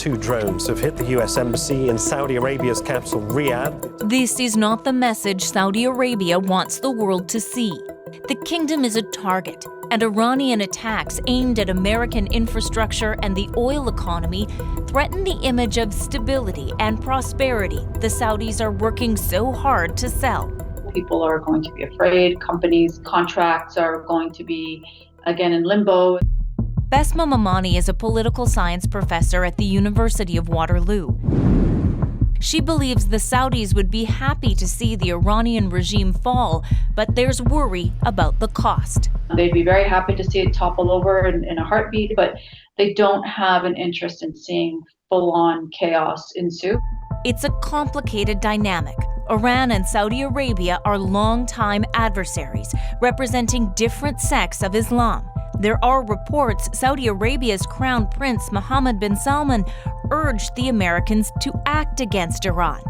2 drones have hit the U.S. Embassy in Saudi Arabia's capital, Riyadh. This is not the message Saudi Arabia wants the world to see. The kingdom is a target, and Iranian attacks aimed at American infrastructure and the oil economy threaten the image of stability and prosperity the Saudis are working so hard to sell. People are going to be afraid. Companies' contracts are going to be, again, in limbo. Besma Mamani is a political science professor at the University of Waterloo. She believes the Saudis would be happy to see the Iranian regime fall, but there's worry about the cost. They'd be very happy to see it topple over in a heartbeat, but they don't have an interest in seeing full-on chaos ensue. It's a complicated dynamic. Iran and Saudi Arabia are longtime adversaries, representing different sects of Islam. There are reports Saudi Arabia's Crown Prince Mohammed bin Salman urged the Americans to act against Iran.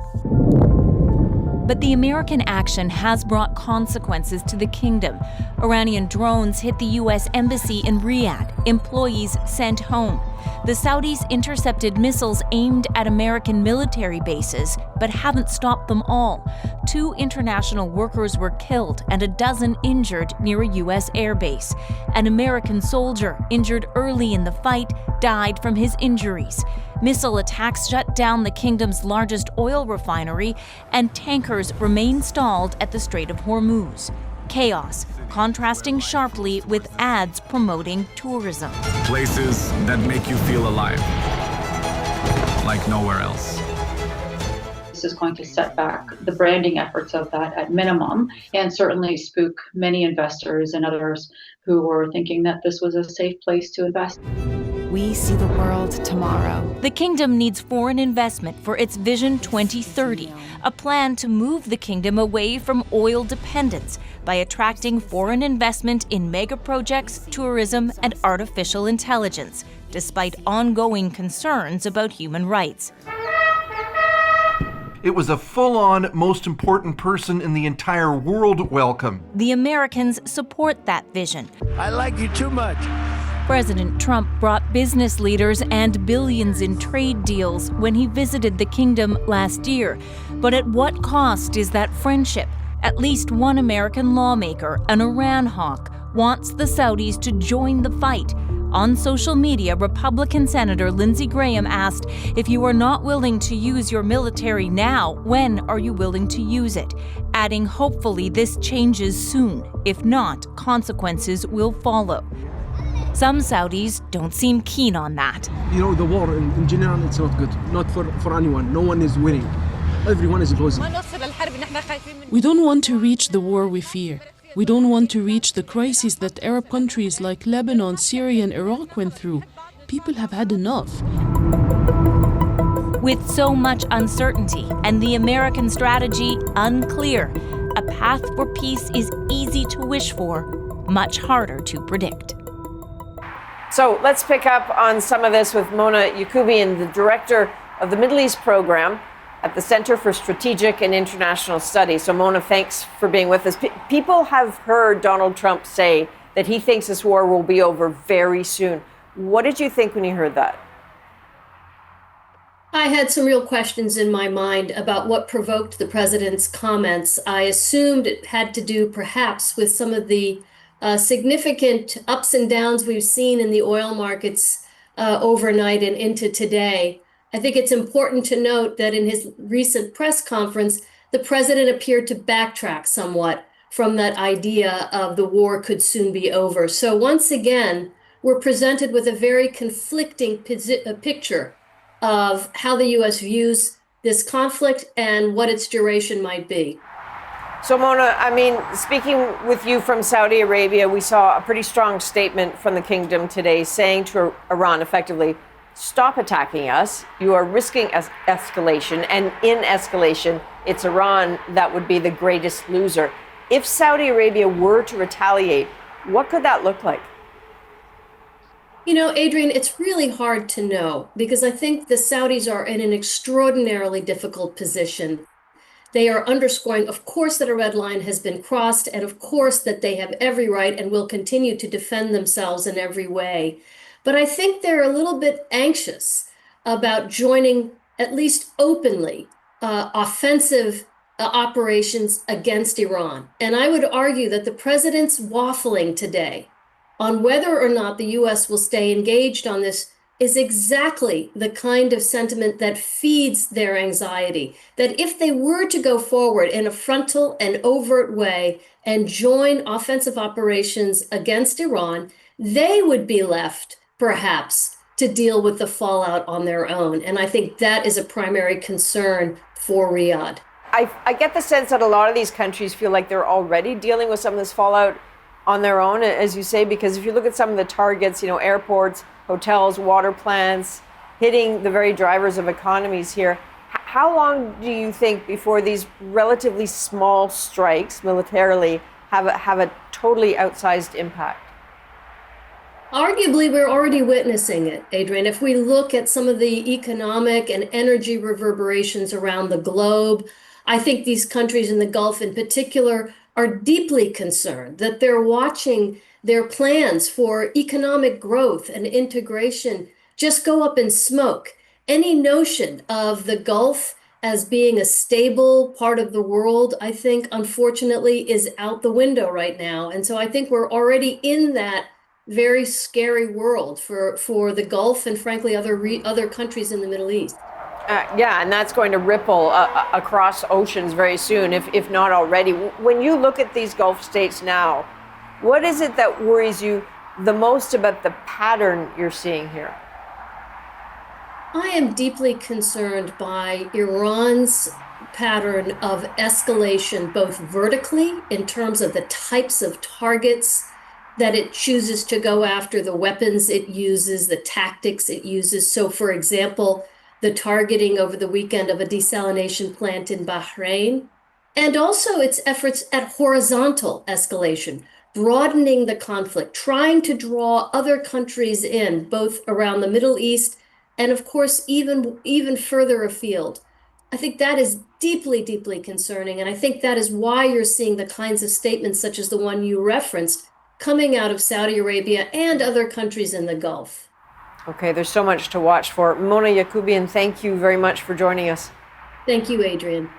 But the American action has brought consequences to the kingdom. Iranian drones hit the U.S. Embassy in Riyadh, employees sent home. The Saudis intercepted missiles aimed at American military bases, but haven't stopped them all. 2 international workers were killed and a dozen injured near a U.S. airbase. An American soldier, injured early in the fight, died from his injuries. Missile attacks shut down the kingdom's largest oil refinery, and tankers remain stalled at the Strait of Hormuz. Chaos, contrasting sharply with ads promoting tourism. Places that make you feel alive, like nowhere else. This is going to set back the branding efforts of that at minimum, and certainly spook many investors and others who were thinking that this was a safe place to invest. We see the world tomorrow. The kingdom needs foreign investment for its Vision 2030, a plan to move the kingdom away from oil dependence by attracting foreign investment in mega projects, tourism, and artificial intelligence, despite ongoing concerns about human rights. It was a full-on, most important person in the entire world welcome. The Americans support that vision. I like you too much. President Trump brought business leaders and billions in trade deals when he visited the kingdom last year. But at what cost is that friendship? At least one American lawmaker, an Iran hawk, wants the Saudis to join the fight. On social media, Republican Senator Lindsey Graham asked, "If you are not willing to use your military now, when are you willing to use it?" Adding, "Hopefully this changes soon. If not, consequences will follow." Some Saudis don't seem keen on that. You know, the war in general, it's not good. Not for anyone. No one is winning. Everyone is losing. We don't want to reach the war we fear. We don't want to reach the crises that Arab countries like Lebanon, Syria, and Iraq went through. People have had enough. With so much uncertainty and the American strategy unclear, a path for peace is easy to wish for, much harder to predict. So let's pick up on some of this with Mona Yacoubian, the director of the Middle East program at the Center for Strategic and International Studies. So Mona, thanks for being with us. People have heard Donald Trump say that he thinks this war will be over very soon. What did you think when you heard that? I had some real questions in my mind about what provoked the president's comments. I assumed it had to do perhaps with some of the significant ups and downs we've seen in the oil markets overnight and into today. I think it's important to note that in his recent press conference, the president appeared to backtrack somewhat from that idea of the war could soon be over. So once again, we're presented with a very conflicting picture of how the U.S. views this conflict and what its duration might be. So Mona, I mean, speaking with you from Saudi Arabia, we saw a pretty strong statement from the kingdom today saying to Iran effectively, stop attacking us. You are risking escalation. And in escalation, it's Iran that would be the greatest loser. If Saudi Arabia were to retaliate, what could that look like? You know, Adrienne, it's really hard to know because I think the Saudis are in an extraordinarily difficult position. They are underscoring, of course, that a red line has been crossed, and of course that they have every right and will continue to defend themselves in every way. But I think they're a little bit anxious about joining, at least openly, offensive operations against Iran. And I would argue that the president's waffling today on whether or not the U.S. will stay engaged on this is exactly the kind of sentiment that feeds their anxiety. That if they were to go forward in a frontal and overt way and join offensive operations against Iran, they would be left, perhaps, to deal with the fallout on their own. And I think that is a primary concern for Riyadh. I get the sense that a lot of these countries feel like they're already dealing with some of this fallout on their own, as you say, because if you look at some of the targets, airports, hotels, water plants, hitting the very drivers of economies here, how long do you think before these relatively small strikes militarily have a totally outsized impact? Arguably, we're already witnessing it, Adrienne. If we look at some of the economic and energy reverberations around the globe, I think these countries in the Gulf in particular are deeply concerned that they're watching their plans for economic growth and integration just go up in smoke. Any notion of the Gulf as being a stable part of the world, I think, unfortunately, is out the window right now. And so I think we're already in that very scary world for the Gulf and, frankly, other countries in the Middle East. Yeah, and that's going to ripple across oceans very soon, if not already. When you look at these Gulf states now, what is it that worries you the most about the pattern you're seeing here? I am deeply concerned by Iran's pattern of escalation, both vertically in terms of the types of targets that it chooses to go after, the weapons it uses, the tactics it uses. So, for example, the targeting over the weekend of a desalination plant in Bahrain, and also its efforts at horizontal escalation, broadening the conflict, trying to draw other countries in, both around the Middle East and, of course, even further afield. I think that is deeply, deeply concerning. And I think that is why you're seeing the kinds of statements such as the one you referenced coming out of Saudi Arabia and other countries in the Gulf. Okay, there's so much to watch for. Mona Yacoubian, thank you very much for joining us. Thank you, Adrienne.